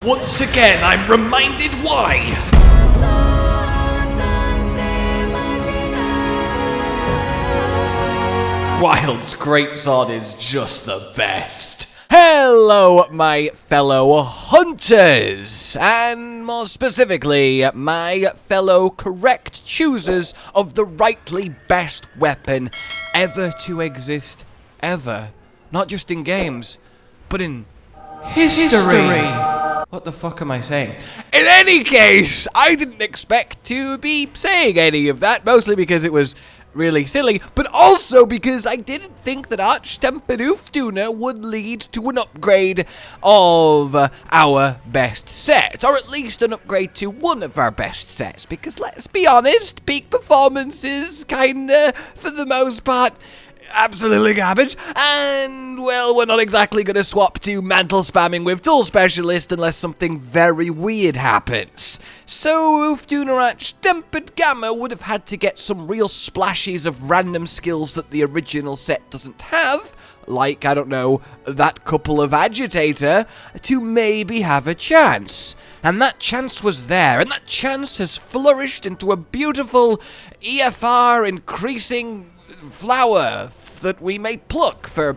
Once again, I'm reminded why. Wild's Great Sword is just the best. Hello, my fellow hunters, and more specifically, my fellow correct choosers of the rightly best weapon ever to exist, ever. Not just in games, but in history. What the fuck am I saying? In any case, I didn't expect to be saying any of that, mostly because it was really silly, but also because I didn't think that At Uth Duna would lead to an upgrade of our best set, or at least an upgrade to one of our best sets, because let's be honest, peak performances kinda, for the most part, absolutely garbage, and, well, we're not exactly going to swap to mantle spamming with tool specialist unless something very weird happens. So Uth Duna at Tempered Gamma would have had to get some real splashes of random skills that the original set doesn't have, like, I don't know, that couple of agitator, to maybe have a chance. And that chance was there, and that chance has flourished into a beautiful EFR increasing flower that we may pluck for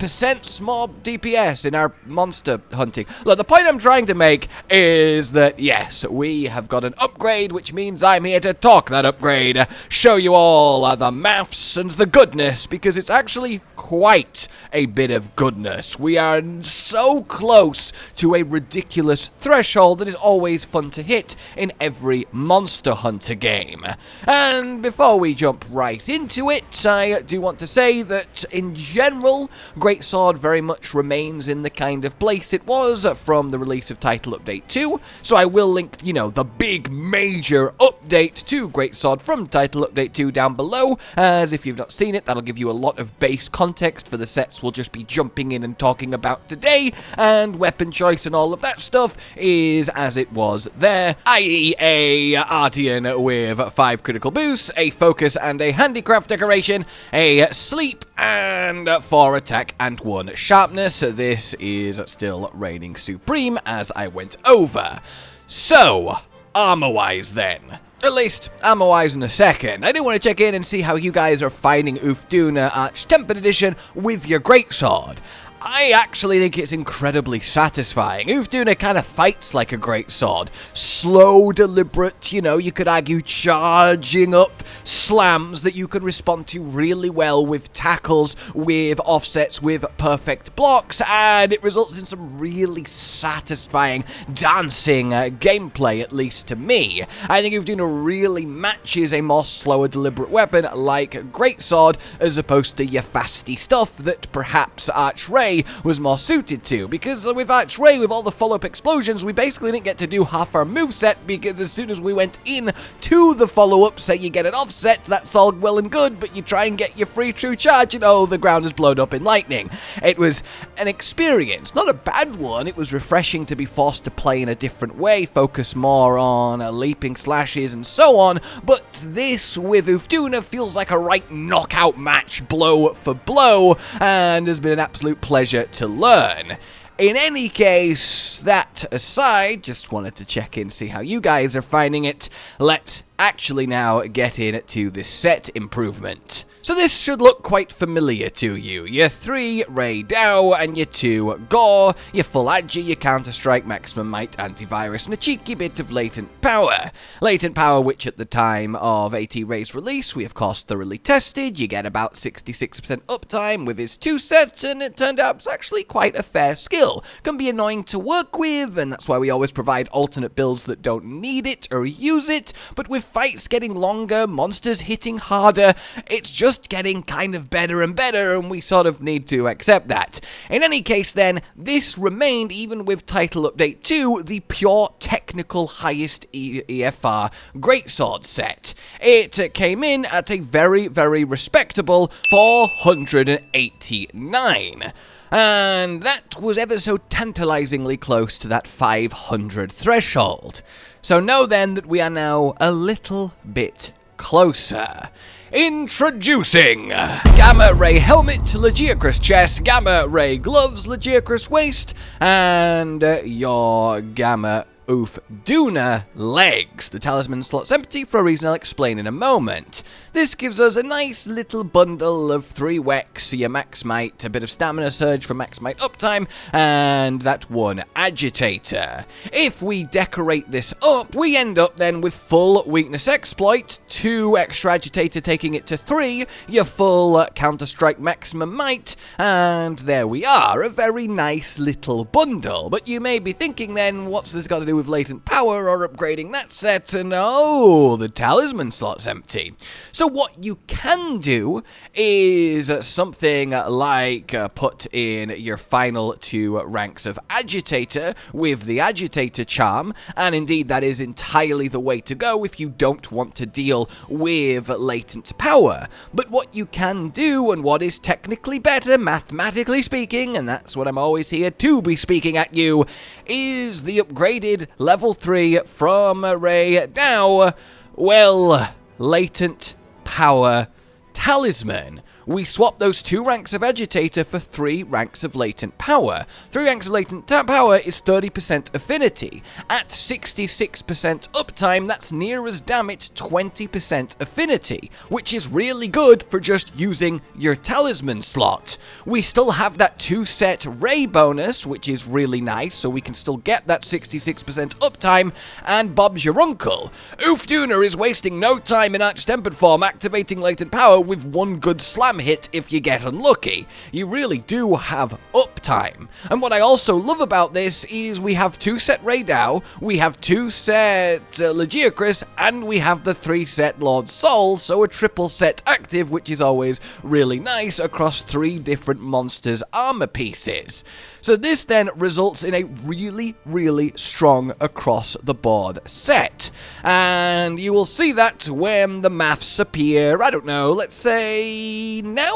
% more DPS in our monster hunting. Look, the point I'm trying to make is that, yes, we have got an upgrade, which means I'm here to talk that upgrade, show you all the maths and the goodness, because it's actually quite a bit of goodness. We are so close to a ridiculous threshold that is always fun to hit in every Monster Hunter game. And before we jump right into it, I do want to say that, in general, Great Sword very much remains in the kind of place it was from the release of Title Update 2, so I will link, you know, the big major update to Great Sword from Title Update 2 down below, as if you've not seen it, that'll give you a lot of base context for the sets we'll just be jumping in and talking about today, and weapon choice and all of that stuff is as it was there, i.e. a Artian with 5 critical boosts, a focus and a handicraft decoration, a sleep, and 4 attack and 1 sharpness. This is still reigning supreme as I went over. So, armor-wise then. At least, armor-wise in a second. I do want to check in and see how you guys are finding Uth Duna Arch Tempered Edition with your greatsword. I actually think it's incredibly satisfying. Uth Duna kind of fights like a greatsword. Slow, deliberate, you know, you could argue charging up slams that you can respond to really well with tackles, with offsets, with perfect blocks, and it results in some really satisfying dancing gameplay, at least to me. I think Uth Duna really matches a more slower, deliberate weapon like greatsword, as opposed to your fasty stuff that perhaps Archray was more suited to, because with Archray, with all the follow-up explosions, we basically didn't get to do half our moveset, because as soon as we went in to the follow-up, say you get an offset, that's all well and good, but you try and get your free true charge, and oh, the ground is blown up in lightning. It was an experience, not a bad one. It was refreshing to be forced to play in a different way, focus more on leaping slashes and so on, but this with Uth Duna feels like a right knockout match, blow for blow, and has been an absolute pleasure to learn. In any case, that aside, just wanted to check in, see how you guys are finding it. Let's actually now get into this set improvement. So this should look quite familiar to you. Your 3 Ray Dow and your 2 Gore, your full agi, your counter-strike, maximum might, antivirus, and a cheeky bit of latent power. Latent power which at the time of AT Ray's release we of course thoroughly tested. You get about 66% uptime with his 2 sets, and it turned out it's actually quite a fair skill. Can be annoying to work with, and that's why we always provide alternate builds that don't need it or use it, but with fights getting longer, monsters hitting harder, it's just getting kind of better and better, and we sort of need to accept that. In any case then, this remained, even with Title Update 2, the pure technical highest EFR greatsword set. It came in at a very, very respectable 489. And that was ever so tantalizingly close to that 500 threshold. So know then that we are now a little bit closer. Introducing Gamma Ray Helmet, Lagiacrus Chest, Gamma Ray Gloves, Lagiacrus Waist, and your Gamma Uth Duna legs. The talisman slot's empty for a reason I'll explain in a moment. This gives us a nice little bundle of 3 Wex, your max might, a bit of stamina surge for max might uptime, and that 1 agitator. If we decorate this up, we end up then with full weakness exploit, 2 extra agitator taking it to 3, your full counter-strike maximum might, and there we are, a very nice little bundle. But you may be thinking then, what's this got to do with latent power or upgrading that set? And oh, the talisman slot's empty. So what you can do is something like put in your final 2 ranks of agitator with the agitator charm, and indeed that is entirely the way to go if you don't want to deal with latent power. But what you can do, and what is technically better, mathematically speaking, and that's what I'm always here to be speaking at you, is the upgraded level 3 from Ray Dow, well, latent power talisman. We swap those 2 ranks of agitator for 3 ranks of latent power. 3 ranks of latent power is 30% affinity. At 66% uptime, that's near as damn it 20% affinity, which is really good for just using your talisman slot. We still have that 2-set ray bonus, which is really nice, so we can still get that 66% uptime, and Bob's your uncle. Uth Duna is wasting no time in arch-tempered form activating latent power with 1 good slam hit if you get unlucky. You really do have uptime. And what I also love about this is we have 2-set Ray Dow, we have 2-set Lagiacrus, and we have the 3-set Lord Sol, so a triple set active, which is always really nice across 3 different monsters' armor pieces. So this then results in a really, really strong across the board set. And you will see that when the maths appear, I don't know, let's say now?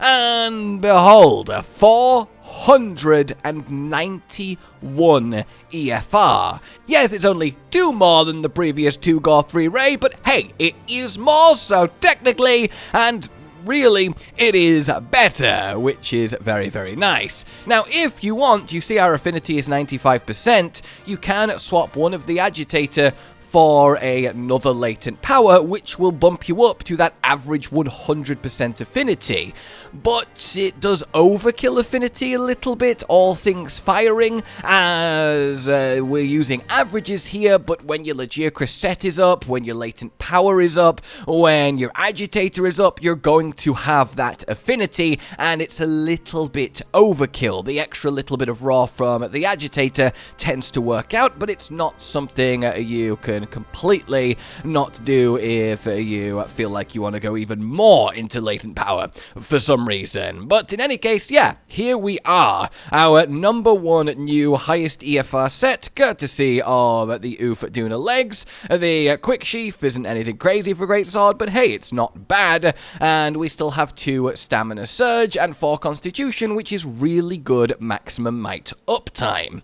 And behold, 491 EFR. Yes, it's only 2 more than the previous 2 Gore 3 Ray, but hey, it is more, so technically, and really, it is better, which is very, very nice. Now, if you want, you see our affinity is 95%, you can swap one of the agitator for another latent power, which will bump you up to that average 100% affinity. But it does overkill affinity a little bit, all things firing, as we're using averages here, but when your Lagiacrus set is up, when your latent power is up, when your agitator is up, you're going to have that affinity, and it's a little bit overkill. The extra little bit of raw from the agitator tends to work out, but it's not something you can completely not do if you feel like you want to go even more into latent power for some reason. But in any case, yeah, here we are, our number 1 new highest EFR set, courtesy of the Uth Duna legs. The quick sheath isn't anything crazy for Great Sword, but hey, it's not bad, and we still have 2 stamina surge and 4 constitution, which is really good maximum might uptime.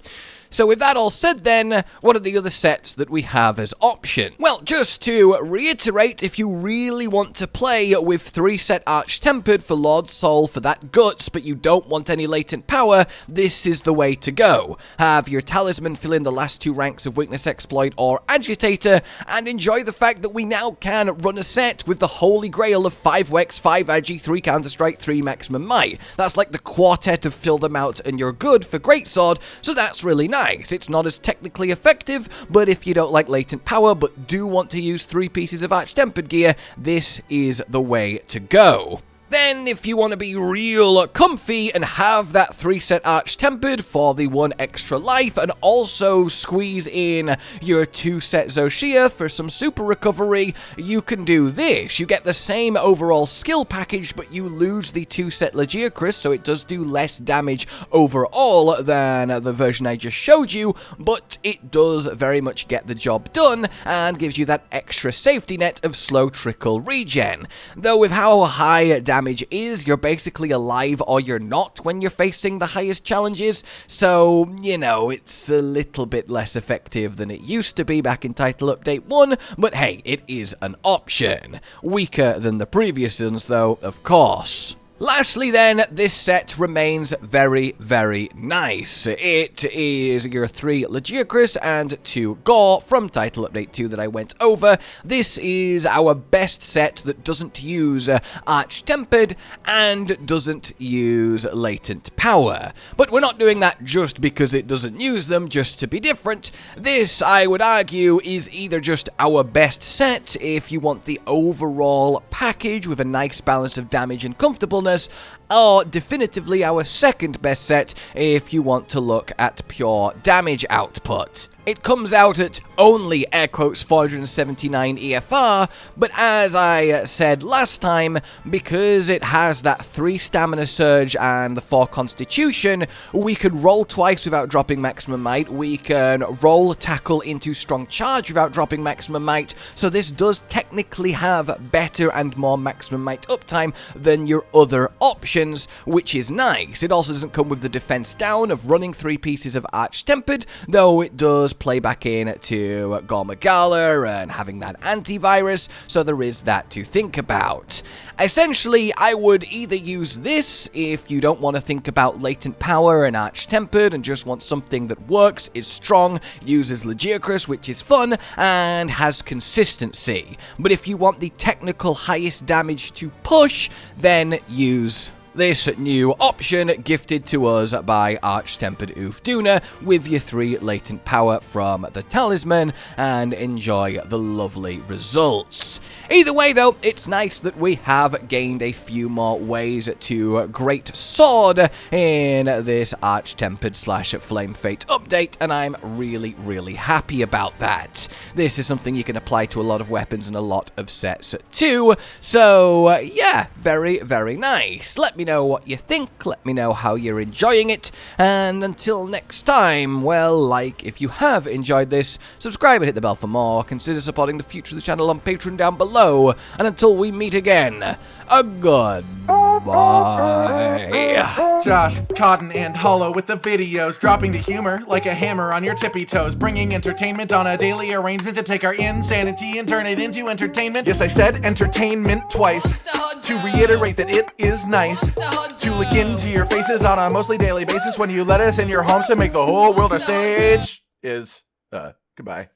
So with that all said then, what are the other sets that we have as option? Well, just to reiterate, if you really want to play with 3-set Arch-Tempered for Lord Sol for that guts, but you don't want any latent power, this is the way to go. Have your talisman fill in the last 2 ranks of weakness exploit or agitator, and enjoy the fact that we now can run a set with the holy grail of 5 Wex, 5 agi, 3 counter-strike, 3 maximum might. That's like the quartet of fill them out and you're good for Greatsword, so that's really nice. It's not as technically effective, but if you don't like latent power but do want to use 3 pieces of arch-tempered gear, this is the way to go. Then, if you want to be real comfy and have that 3-set Arch-Tempered for the 1 extra life, and also squeeze in your 2-set Zoshia for some super recovery, you can do this. You get the same overall skill package, but you lose the 2-set Lagiacrus, so it does do less damage overall than the version I just showed you, but it does very much get the job done, and gives you that extra safety net of slow trickle regen. Though with how high damage damage is you're basically alive or you're not when you're facing the highest challenges, so, you know, it's a little bit less effective than it used to be back in Title Update 1, but hey, it is an option. Weaker than the previous ones though, of course. Lastly then, this set remains very, very nice. It is your 3 Lagiacrus and 2 Gore from Title Update 2 that I went over. This is our best set that doesn't use Arch-Tempered and doesn't use Latent Power. But we're not doing that just because it doesn't use them, just to be different. This, I would argue, is either just our best set if you want the overall package with a nice balance of damage and comfortableness, or definitively our second best set if you want to look at pure damage output. It comes out at only, air quotes, 479 EFR, but as I said last time, because it has that 3 stamina surge and the 4 constitution, we can roll twice without dropping maximum might, we can roll tackle into strong charge without dropping maximum might, so this does technically have better and more maximum might uptime than your other options, which is nice. It also doesn't come with the defense down of running 3 pieces of Arch-Tempered, though it does play back in to gore magala and having that antivirus, so there is that to think about. Essentially, I would either use this if you don't want to think about latent power and Arch-Tempered and just want something that works, is strong, uses Lagiacrus, which is fun, and has consistency. But if you want the technical highest damage to push, then use this new option gifted to us by Arch-Tempered Uth Duna with your 3 latent power from the talisman, and enjoy the lovely results. Either way though, it's nice that we have gained a few more ways to Great Sword in this Arch-Tempered / Flame Fate update, and I'm really, really happy about that. This is something you can apply to a lot of weapons and a lot of sets too, so yeah, very, very nice. Let me know what you think, let me know how you're enjoying it, and until next time, well, like, if you have enjoyed this, subscribe and hit the bell for more, consider supporting the future of the channel on Patreon down below, and until we meet again, a goodbye. Josh, Cotton, and Hollow with the videos, dropping the humor like a hammer on your tippy toes, bringing entertainment on a daily arrangement to take our insanity and turn it into entertainment. Yes, I said entertainment twice, to reiterate that it is nice to look into your faces on a mostly daily basis when you let us in your homes to make the whole world a stage. Goodbye.